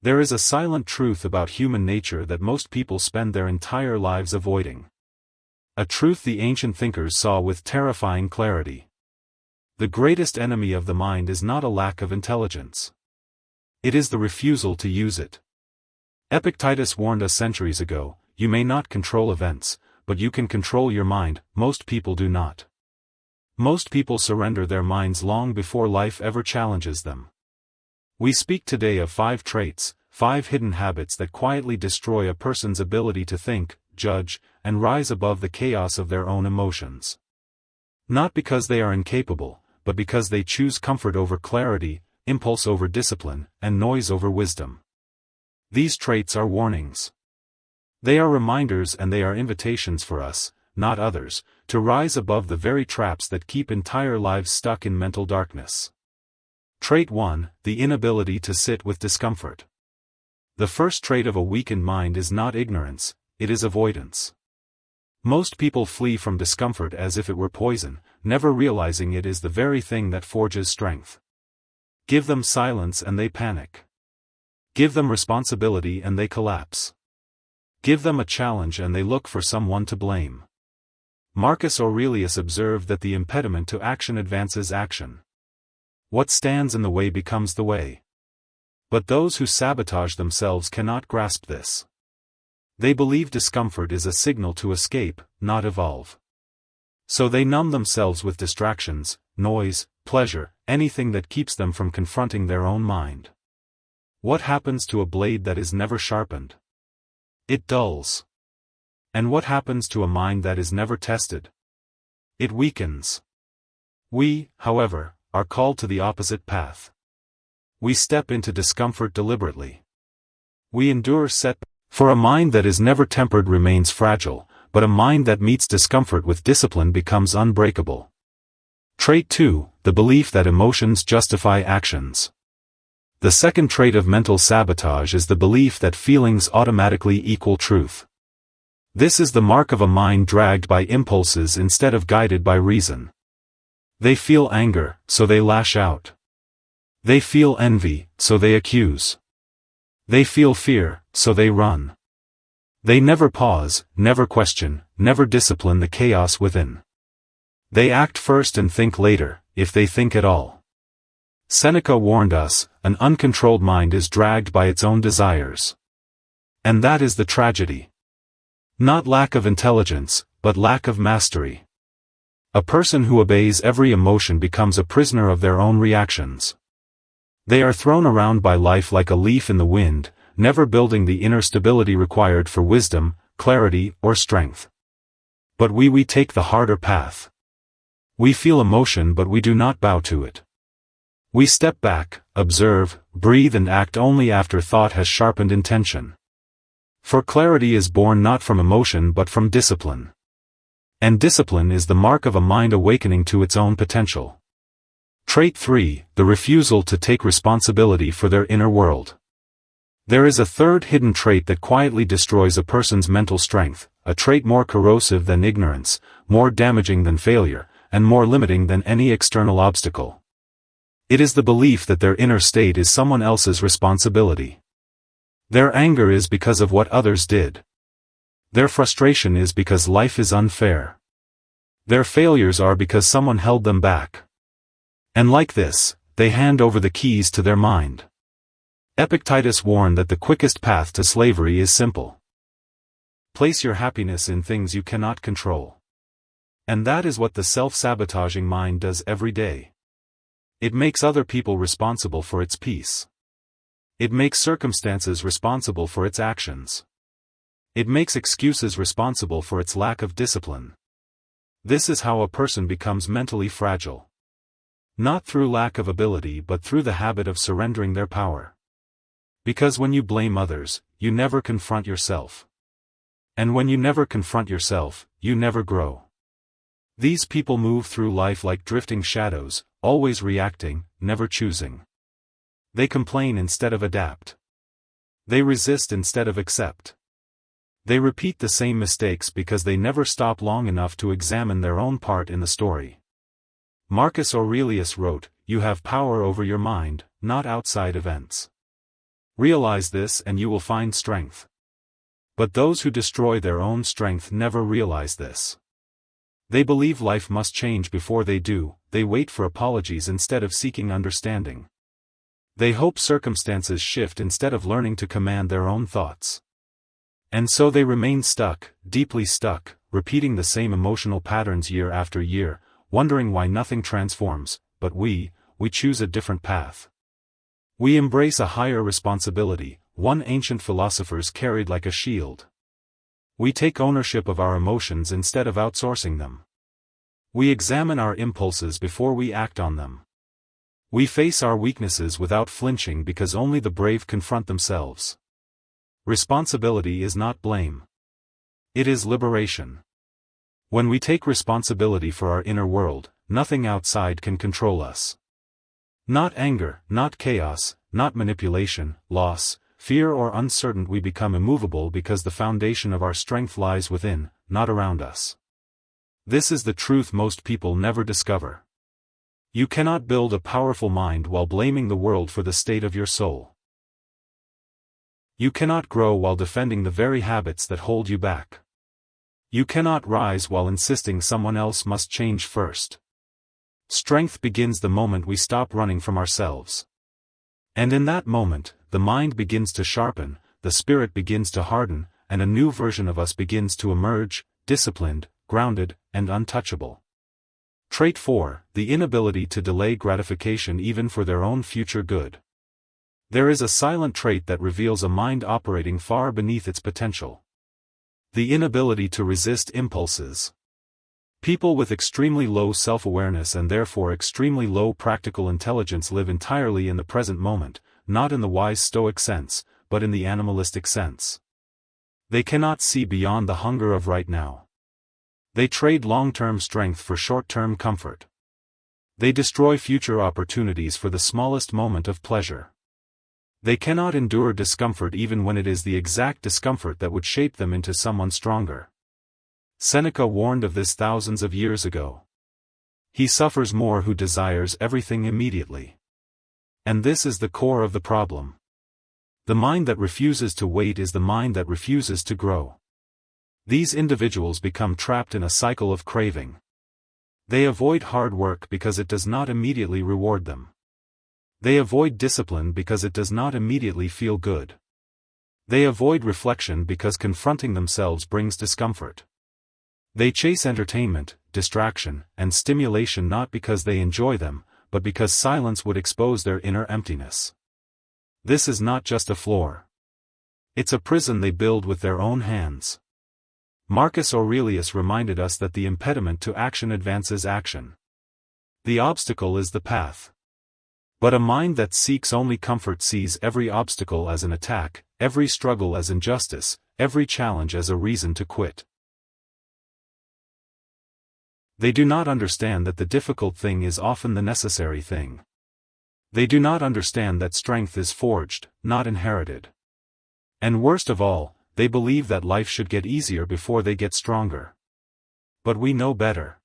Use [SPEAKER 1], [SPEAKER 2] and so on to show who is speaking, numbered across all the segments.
[SPEAKER 1] There is a silent truth about human nature that most people spend their entire lives avoiding. A truth the ancient thinkers saw with terrifying clarity. The greatest enemy of the mind is not a lack of intelligence. It is the refusal to use it. Epictetus warned us centuries ago, you may not control events, but you can control your mind. Most people do not. Most people surrender their minds long before life ever challenges them. We speak today of 5 traits, 5 hidden habits that quietly destroy a person's ability to think, judge, and rise above the chaos of their own emotions. Not because they are incapable, but because they choose comfort over clarity, impulse over discipline, and noise over wisdom. These traits are warnings. They are reminders and they are invitations for us, not others, to rise above the very traps that keep entire lives stuck in mental darkness. Trait 1, the inability to sit with discomfort. The first trait of a weakened mind is not ignorance, it is avoidance. Most people flee from discomfort as if it were poison, never realizing it is the very thing that forges strength. Give them silence and they panic. Give them responsibility and they collapse. Give them a challenge and they look for someone to blame. Marcus Aurelius observed that the impediment to action advances action. What stands in the way becomes the way. But those who sabotage themselves cannot grasp this. They believe discomfort is a signal to escape, not evolve. So they numb themselves with distractions, noise, pleasure, anything that keeps them from confronting their own mind. What happens to a blade that is never sharpened? It dulls. And what happens to a mind that is never tested? It weakens. We, however, are called to the opposite path. We step into discomfort deliberately. We endure setbacks. For a mind that is never tempered remains fragile, but a mind that meets discomfort with discipline becomes unbreakable. Trait 2, the belief that emotions justify actions. The second trait of mental sabotage is the belief that feelings automatically equal truth. This is the mark of a mind dragged by impulses instead of guided by reason. They feel anger, so they lash out. They feel envy, so they accuse. They feel fear, so they run. They never pause, never question, never discipline the chaos within. They act first and think later, if they think at all. Seneca warned us, an uncontrolled mind is dragged by its own desires. And that is the tragedy. Not lack of intelligence, but lack of mastery. A person who obeys every emotion becomes a prisoner of their own reactions. They are thrown around by life like a leaf in the wind, never building the inner stability required for wisdom, clarity, or strength. But we take the harder path. We feel emotion but we do not bow to it. We step back, observe, breathe and act only after thought has sharpened intention. For clarity is born not from emotion but from discipline. And discipline is the mark of a mind awakening to its own potential. Trait 3, the refusal to take responsibility for their inner world. There is a third hidden trait that quietly destroys a person's mental strength, a trait more corrosive than ignorance, more damaging than failure, and more limiting than any external obstacle. It is the belief that their inner state is someone else's responsibility. Their anger is because of what others did. Their frustration is because life is unfair. Their failures are because someone held them back. And like this, they hand over the keys to their mind. Epictetus warned that the quickest path to slavery is simple. Place your happiness in things you cannot control. And that is what the self-sabotaging mind does every day. It makes other people responsible for its peace. It makes circumstances responsible for its actions. It makes excuses responsible for its lack of discipline. This is how a person becomes mentally fragile. Not through lack of ability but through the habit of surrendering their power. Because when you blame others, you never confront yourself. And when you never confront yourself, you never grow. These people move through life like drifting shadows, always reacting, never choosing. They complain instead of adapt. They resist instead of accept. They repeat the same mistakes because they never stop long enough to examine their own part in the story. Marcus Aurelius wrote, "You have power over your mind, not outside events." Realize this and you will find strength. But those who destroy their own strength never realize this. They believe life must change before they do, they wait for apologies instead of seeking understanding. They hope circumstances shift instead of learning to command their own thoughts. And so they remain stuck, deeply stuck, repeating the same emotional patterns year after year, wondering why nothing transforms, but we choose a different path. We embrace a higher responsibility, one ancient philosophers carried like a shield. We take ownership of our emotions instead of outsourcing them. We examine our impulses before we act on them. We face our weaknesses without flinching because only the brave confront themselves. Responsibility is not blame. It is liberation. When we take responsibility for our inner world, nothing outside can control us. Not anger, not chaos, not manipulation, loss, fear or uncertainty. We become immovable because the foundation of our strength lies within, not around us. This is the truth most people never discover. You cannot build a powerful mind while blaming the world for the state of your soul. You cannot grow while defending the very habits that hold you back. You cannot rise while insisting someone else must change first. Strength begins the moment we stop running from ourselves. And in that moment, the mind begins to sharpen, the spirit begins to harden, and a new version of us begins to emerge, disciplined, grounded, and untouchable. Trait 4, the inability to delay gratification even for their own future good. There is a silent trait that reveals a mind operating far beneath its potential. The inability to resist impulses. People with extremely low self-awareness and therefore extremely low practical intelligence live entirely in the present moment, not in the wise Stoic sense, but in the animalistic sense. They cannot see beyond the hunger of right now. They trade long-term strength for short-term comfort. They destroy future opportunities for the smallest moment of pleasure. They cannot endure discomfort even when it is the exact discomfort that would shape them into someone stronger. Seneca warned of this thousands of years ago. He suffers more who desires everything immediately. And this is the core of the problem. The mind that refuses to wait is the mind that refuses to grow. These individuals become trapped in a cycle of craving. They avoid hard work because it does not immediately reward them. They avoid discipline because it does not immediately feel good. They avoid reflection because confronting themselves brings discomfort. They chase entertainment, distraction, and stimulation not because they enjoy them, but because silence would expose their inner emptiness. This is not just a floor. It's a prison they build with their own hands. Marcus Aurelius reminded us that the impediment to action advances action. The obstacle is the path. But a mind that seeks only comfort sees every obstacle as an attack, every struggle as injustice, every challenge as a reason to quit. They do not understand that the difficult thing is often the necessary thing. They do not understand that strength is forged, not inherited. And worst of all, they believe that life should get easier before they get stronger. But we know better.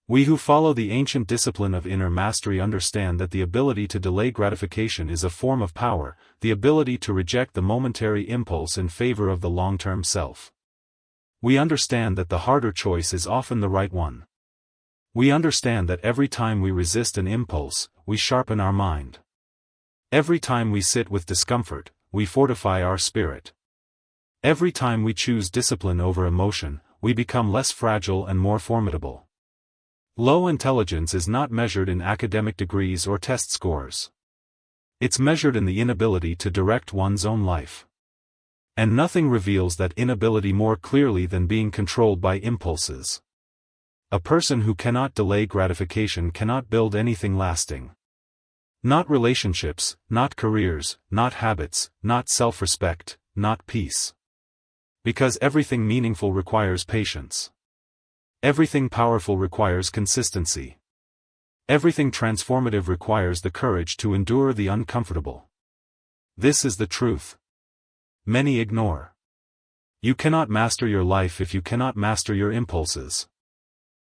[SPEAKER 1] We who follow the ancient discipline of inner mastery understand that the ability to delay gratification is a form of power, the ability to reject the momentary impulse in favor of the long-term self. We understand that the harder choice is often the right one. We understand that every time we resist an impulse, we sharpen our mind. Every time we sit with discomfort, we fortify our spirit. Every time we choose discipline over emotion, we become less fragile and more formidable. Low intelligence is not measured in academic degrees or test scores. It's measured in the inability to direct one's own life. And nothing reveals that inability more clearly than being controlled by impulses. A person who cannot delay gratification cannot build anything lasting. Not relationships, not careers, not habits, not self-respect, not peace. Because everything meaningful requires patience. Everything powerful requires consistency. Everything transformative requires the courage to endure the uncomfortable. This is the truth. Many ignore. You cannot master your life if you cannot master your impulses.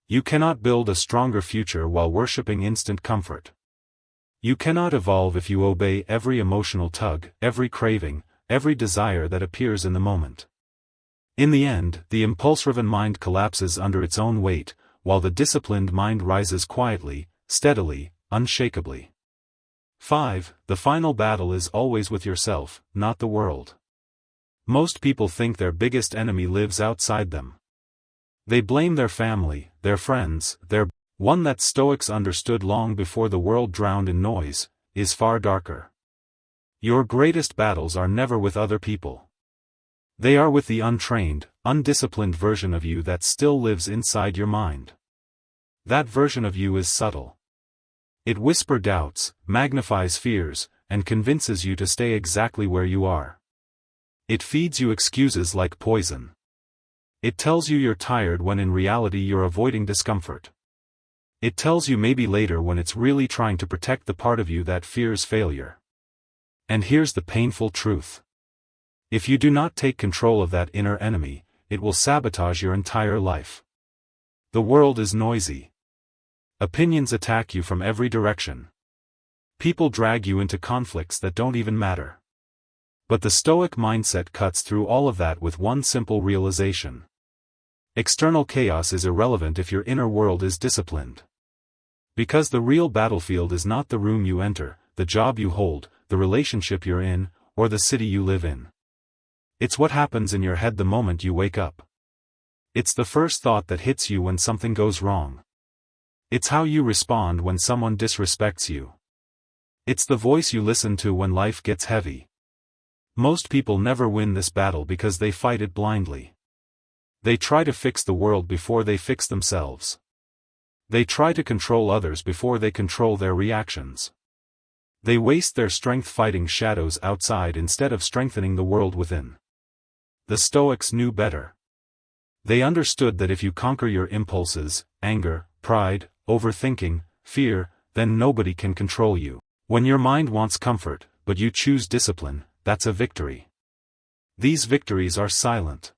[SPEAKER 1] You cannot build a stronger future while worshipping instant comfort. You cannot evolve if you obey every emotional tug, every craving, every desire that appears in the moment. In the end, the impulse-driven mind collapses under its own weight, while the disciplined mind rises quietly, steadily, unshakably. 5. The final battle is always with yourself, not the world. Most people think their biggest enemy lives outside them. They blame their family, their friends, their one that Stoics understood long before the world drowned in noise, is far darker. Your greatest battles are never with other people. They are with the untrained, undisciplined version of you that still lives inside your mind. That version of you is subtle. It whispers doubts, magnifies fears, and convinces you to stay exactly where you are. It feeds you excuses like poison. It tells you you're tired when in reality you're avoiding discomfort. It tells you maybe later when it's really trying to protect the part of you that fears failure. And here's the painful truth. If you do not take control of that inner enemy, it will sabotage your entire life. The world is noisy. Opinions attack you from every direction. People drag you into conflicts that don't even matter. But the Stoic mindset cuts through all of that with one simple realization. External chaos is irrelevant if your inner world is disciplined. Because the real battlefield is not the room you enter, the job you hold, the relationship you're in, or the city you live in. It's what happens in your head the moment you wake up. It's the first thought that hits you when something goes wrong. It's how you respond when someone disrespects you. It's the voice you listen to when life gets heavy. Most people never win this battle because they fight it blindly. They try to fix the world before they fix themselves. They try to control others before they control their reactions. They waste their strength fighting shadows outside instead of strengthening the world within. The Stoics knew better. They understood that if you conquer your impulses, anger, pride, overthinking, fear, then nobody can control you. When your mind wants comfort, but you choose discipline, that's a victory. These victories are silent.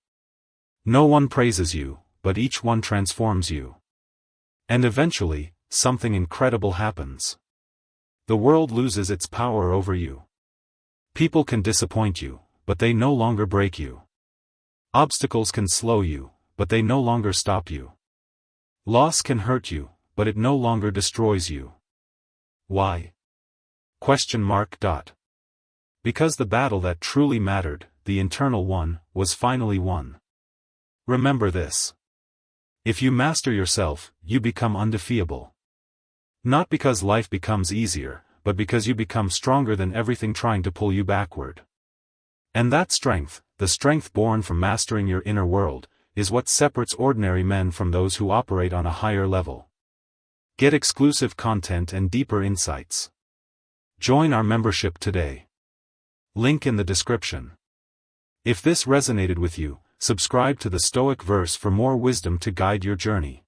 [SPEAKER 1] No one praises you, but each one transforms you. And eventually, something incredible happens. The world loses its power over you. People can disappoint you, but they no longer break you. Obstacles can slow you, but they no longer stop you. Loss can hurt you, but it no longer destroys you. Why? Because the battle that truly mattered, the internal one, was finally won. Remember this. If you master yourself, you become undefeatable. Not because life becomes easier, but because you become stronger than everything trying to pull you backward. And that strength, the strength born from mastering your inner world, is what separates ordinary men from those who operate on a higher level. Get exclusive content and deeper insights. Join our membership today. Link in the description. If this resonated with you, subscribe to the Stoic Verse for more wisdom to guide your journey.